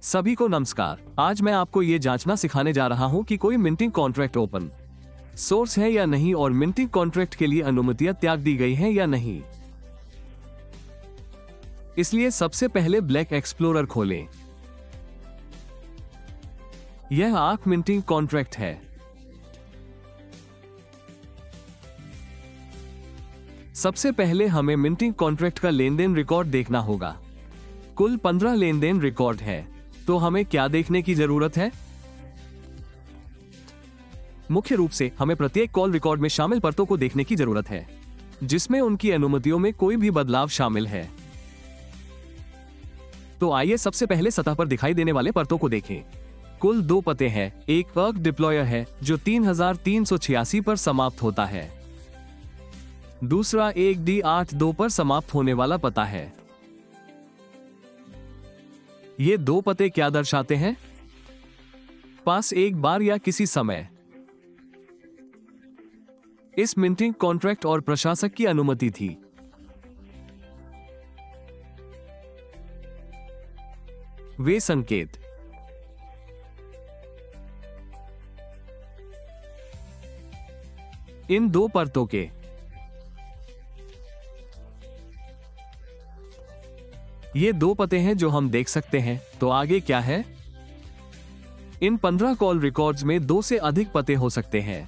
सभी को नमस्कार। आज मैं आपको ये जांचना सिखाने जा रहा हूँ कि कोई मिंटिंग कॉन्ट्रैक्ट ओपन सोर्स है या नहीं और मिंटिंग कॉन्ट्रैक्ट के लिए अनुमतियां त्याग दी गई हैं या नहीं। इसलिए सबसे पहले ब्लैक एक्सप्लोरर खोलें। यह आर्क मिंटिंग कॉन्ट्रैक्ट है। सबसे पहले हमें मिंटिंग कॉन्ट्रैक्ट का लेन देन रिकॉर्ड देखना होगा। कुल 15 लेन देन रिकॉर्ड है। तो हमें क्या देखने की जरूरत है? मुख्य रूप से हमें प्रत्येक कॉल रिकॉर्ड में शामिल परतों को देखने की जरूरत है जिसमें उनकी अनुमतियों में कोई भी बदलाव शामिल है। तो आइए सबसे पहले सतह पर दिखाई देने वाले परतों को देखें। कुल 2 पते हैं। एक वर्क डिप्लॉयर है जो 3386 पर समाप्त होता है। दूसरा एक D82 पर समाप्त होने वाला पता है। ये 2 पते क्या दर्शाते हैं? पास एक बार या किसी समय इस मिंटिंग कॉन्ट्रैक्ट और प्रशासक की अनुमति थी। वे संकेत इन 2 परतों के ये 2 पते हैं जो हम देख सकते हैं। तो आगे क्या है? इन 15 कॉल रिकॉर्ड्स में 2 से अधिक पते हो सकते हैं।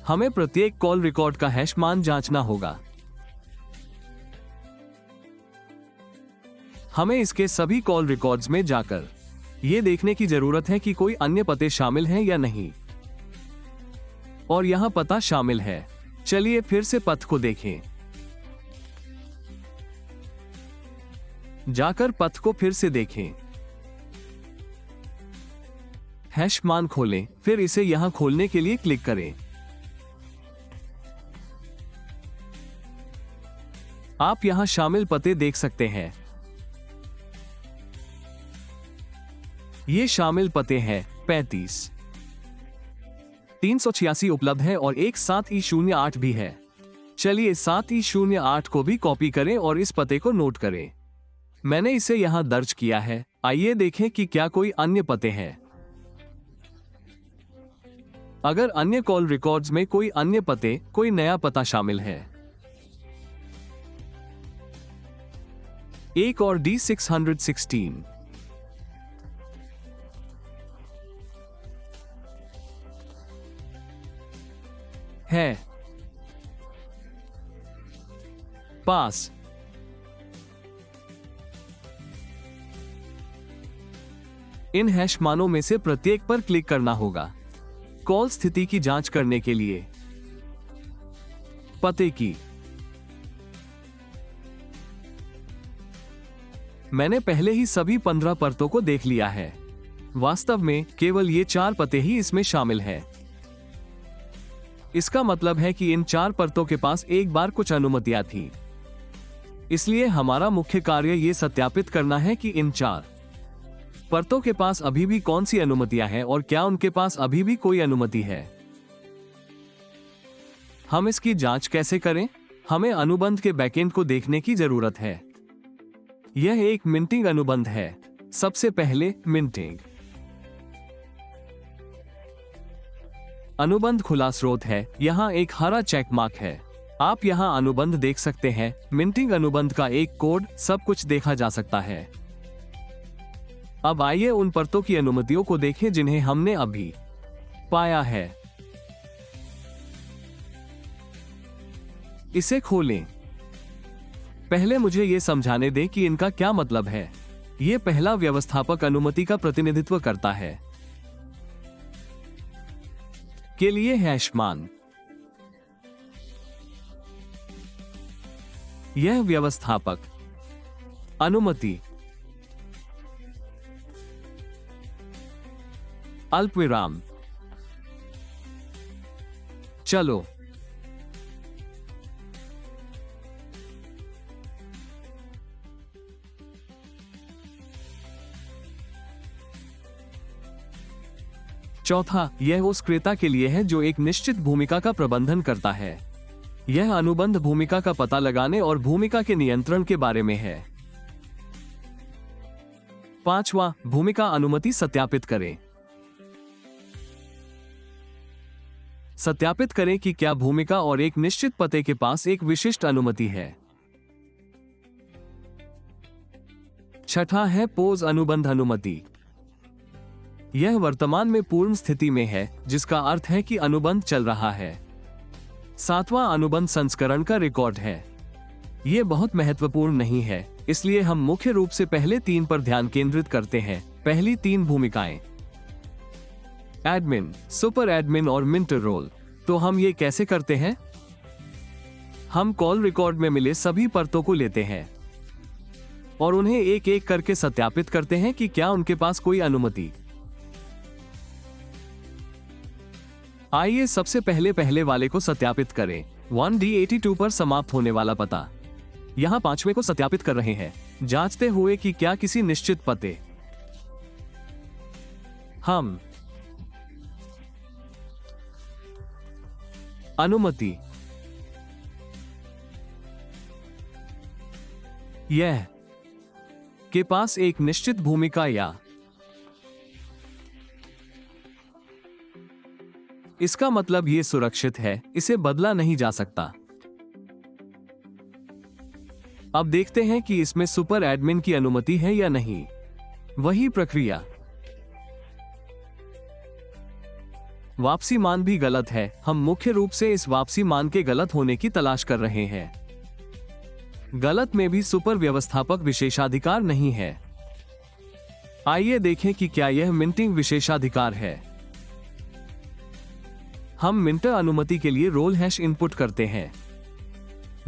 हमें प्रत्येक कॉल रिकॉर्ड का हैश मान जांचना होगा। हमें इसके सभी कॉल रिकॉर्ड्स में जाकर यह देखने की जरूरत है कि कोई अन्य पते शामिल हैं या नहीं। और यहां पता शामिल है। चलिए फिर से पथ को देखें। जाकर पथ को फिर से देखें। हैश मान खोलें, फिर इसे यहां खोलने के लिए क्लिक करें। आप यहां शामिल पते देख सकते हैं। ये शामिल पते हैं 35 386 उपलब्ध है और एक 7E08 भी है। चलिए 7E08 को भी कॉपी करें और इस पते को नोट करें। मैंने इसे यहां दर्ज किया है। आइए देखें कि क्या कोई अन्य पते हैं। अगर अन्य कॉल रिकॉर्ड्स में कोई अन्य पते, कोई नया पता शामिल है। एक और D616 है पास। इन हैश मानों में से प्रत्येक पर क्लिक करना होगा। कॉल स्थिति की जांच करने के लिए पते की मैंने पहले ही सभी 15 परतों को देख लिया है। वास्तव में केवल ये 4 पते ही इसमें शामिल हैं। इसका मतलब है कि इन 4 परतों के पास एक बार कुछ अनुमतियां थी। इसलिए हमारा मुख्य कार्य यह सत्यापित करना है कि इन 4 परतों के पास अभी भी कौन सी अनुमतियां हैं और क्या उनके पास अभी भी कोई अनुमति है। हम इसकी जांच कैसे करें? हमें अनुबंध के बैकएंड को देखने की जरूरत है। यह एक मिंटिंग अनुबंध है। सबसे पहले मिंटिंग अनुबंध खुला स्रोत है। यहां एक हरा चेक मार्क है। आप यहां अनुबंध देख सकते हैं। मिंटिंग अनुबंध का एक कोड, सब कुछ देखा जा सकता है। अब आइए उन परतों की अनुमतियों को देखें जिन्हें हमने अभी पाया है। इसे खोलें। पहले मुझे यह समझाने दें कि इनका क्या मतलब है। यह पहला व्यवस्थापक अनुमति का प्रतिनिधित्व करता है। के लिए हैश मान। यह व्यवस्थापक अनुमति अल्पविराम। चलो चौथा, यह उस क्रेता के लिए है जो एक निश्चित भूमिका का प्रबंधन करता है। यह अनुबंध भूमिका का पता लगाने और भूमिका के नियंत्रण के बारे में है। 5वां, भूमिका अनुमति सत्यापित करें। सत्यापित करें कि क्या भूमिका और एक निश्चित पते के पास एक विशिष्ट अनुमति है। 6वां है पोज अनुबंध अनुमति। यह वर्तमान में पूर्ण स्थिति में है, जिसका अर्थ है कि अनुबंध चल रहा है। 7वां अनुबंध संस्करण का रिकॉर्ड है। यह बहुत महत्वपूर्ण नहीं है, इसलिए हम मुख्य रूप से पहले 3 पर ध्यान केंद्रित करते हैं। पहली 3 भूमिकाएं, एडमिन, सुपर एडमिन और मिंटर रोल। तो हम ये कैसे करते हैं? हम कॉल रिकॉर्ड में मिले सभी परतों को लेते हैं और उन्हें एक एक करके सत्यापित करते हैं कि क्या उनके पास कोई अनुमति। आइए सबसे पहले वाले को सत्यापित करें। 1D82 पर समाप्त होने वाला पता। यहां 5वें को सत्यापित कर रहे हैं, जांचते हुए कि क्या किसी निश्चित पते। हम अनुमति, यह के पास एक निश्चित भूमिका या इसका मतलब यह सुरक्षित है, इसे बदला नहीं जा सकता। अब देखते हैं कि इसमें सुपर एडमिन की अनुमति है या नहीं। वही प्रक्रिया। वापसी मान भी गलत है। हम मुख्य रूप से इस वापसी मान के गलत होने की तलाश कर रहे हैं। गलत में भी सुपर व्यवस्थापक विशेषाधिकार नहीं है। आइए देखें कि क्या यह मिंटिंग विशेषाधिकार है। हम मिंटर अनुमति के लिए रोल हैश इनपुट करते हैं।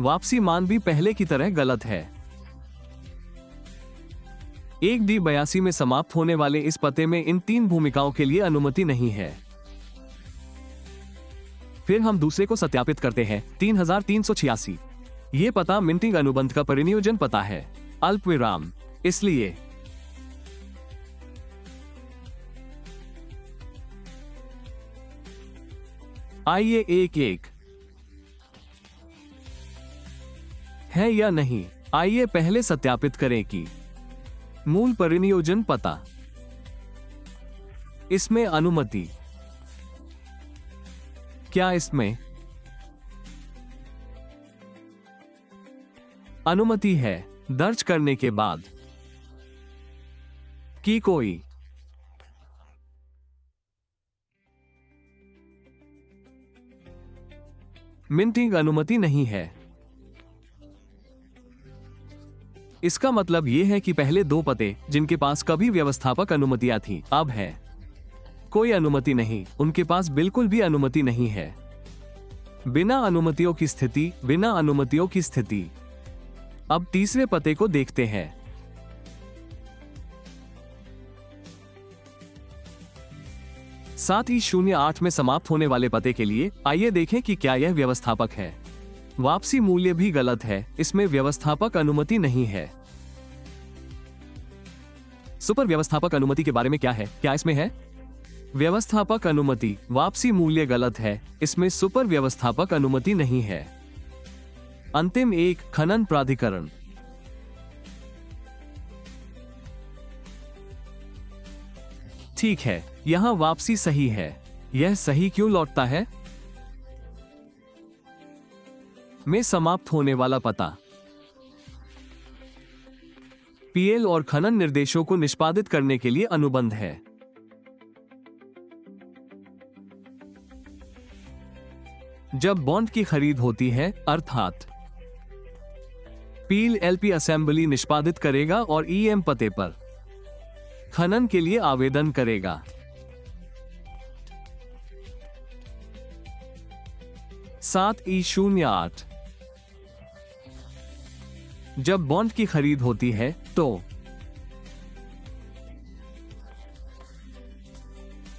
वापसी मान भी पहले की तरह गलत है। 1D82 में समाप्त होने वाले इस पते में इन 3 भूमिकाओं के लिए अनुमति नहीं है। फिर हम दूसरे को सत्यापित करते हैं। 3386। यह पता मिंटिंग अनुबंध का परिनियोजन पता है। अल्पविराम। इसलिए आइए एक है या नहीं। आइए पहले सत्यापित करें कि मूल परिनियोजन पता, इसमें अनुमति, क्या इसमें अनुमति है दर्ज करने के बाद कि कोई मिंटिंग अनुमति नहीं है। इसका मतलब यह है कि पहले 2 पते जिनके पास कभी व्यवस्थापक अनुमतियां थी, अब है कोई अनुमति नहीं, उनके पास बिल्कुल भी अनुमति नहीं है। बिना अनुमतियों की स्थिति, बिना अनुमतियों की स्थिति। अब तीसरे पते को देखते हैं। साथ ही 08 में समाप्त होने वाले पते के लिए आइए देखें कि क्या यह व्यवस्थापक है। वापसी मूल्य भी गलत है, इसमें व्यवस्थापक अनुमति नहीं है। सुपर व्यवस्थापक अनुमति के बारे में क्या है? क्या इसमें है व्यवस्थापक अनुमति? वापसी मूल्य गलत है, इसमें सुपर व्यवस्थापक अनुमति नहीं है। अंतिम एक, खनन प्राधिकरण। ठीक है, यहां वापसी सही है। यह सही क्यों लौटता है? में समाप्त होने वाला पता पीएल और खनन निर्देशों को निष्पादित करने के लिए अनुबंध है। जब बॉन्ड की खरीद होती है, अर्थात पील एलपी असेंबली निष्पादित करेगा और ईएम पते पर खनन के लिए आवेदन करेगा। 7E08। जब बॉन्ड की खरीद होती है तो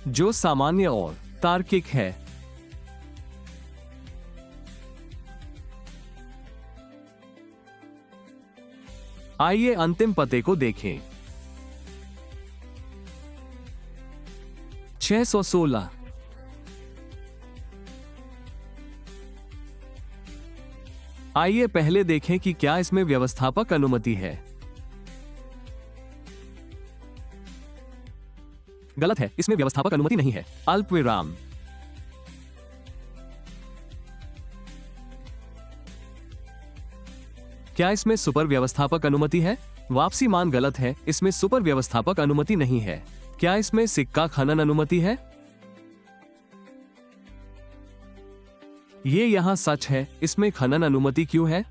जो सामान्य और तार्किक है, आइए अंतिम पते को देखें। 616। आइए पहले देखें कि क्या इसमें व्यवस्थापक अनुमति है। गलत है, इसमें व्यवस्थापक अनुमति नहीं है। अल्पविराम। क्या इसमें सुपर व्यवस्थापक अनुमति है? वापसी मान गलत है, इसमें सुपर व्यवस्थापक अनुमति नहीं है। क्या इसमें सिक्का खनन अनुमति है? ये यहां सच है, इसमें खनन अनुमति क्यों है?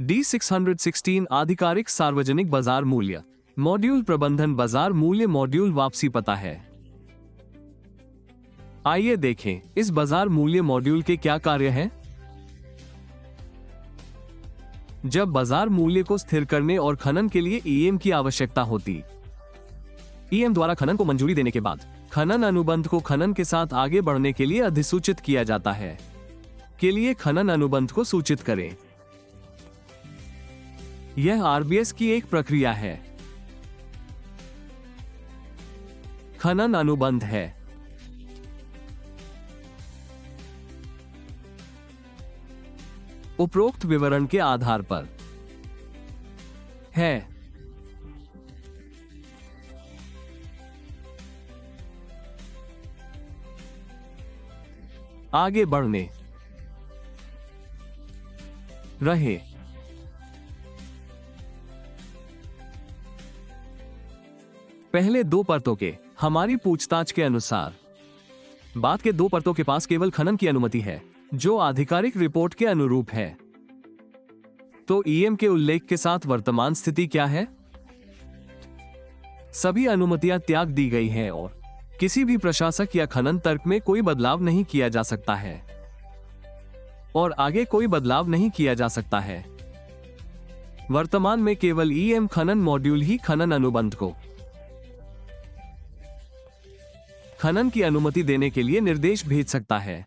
D616 आधिकारिक सार्वजनिक बाजार मूल्य। मॉड्यूल प्रबंधन बाजार मूल्य मॉड्यूल वापसी पता है। आइए देखें इस बाजार मूल्य मॉड्यूल के क्या कार्य हैं। जब बाजार मूल्य को स्थिर करने और खनन के लिए ईएम की आवश्यकता होती, ईएम द्वारा खनन को मंजूरी देने के बाद खनन अनुबंध को खनन के साथ आगे बढ़ने के लिए अधिसूचित किया जाता है। के लिए खनन अनुबंध को सूचित करें। यह आरबीएस की एक प्रक्रिया है। खनन अनुबंध है। उपरोक्त विवरण के आधार पर है। आगे बढ़ने रहे। पहले दो परतों के हमारी पूछताछ के अनुसार बाद के दो परतों के पास केवल खनन की अनुमति है, जो आधिकारिक रिपोर्ट के अनुरूप है। तो ईएम के उल्लेख के साथ वर्तमान स्थिति क्या है? सभी अनुमतियां त्याग दी गई हैं और किसी भी प्रशासक या खनन तर्क में कोई बदलाव नहीं किया जा सकता है और आगे कोई बदलाव नहीं किया जा सकता है। वर्तमान में केवल ईएम खनन मॉड्यूल ही खनन अनुबंध को खनन की अनुमति देने के लिए निर्देश भेज सकता है।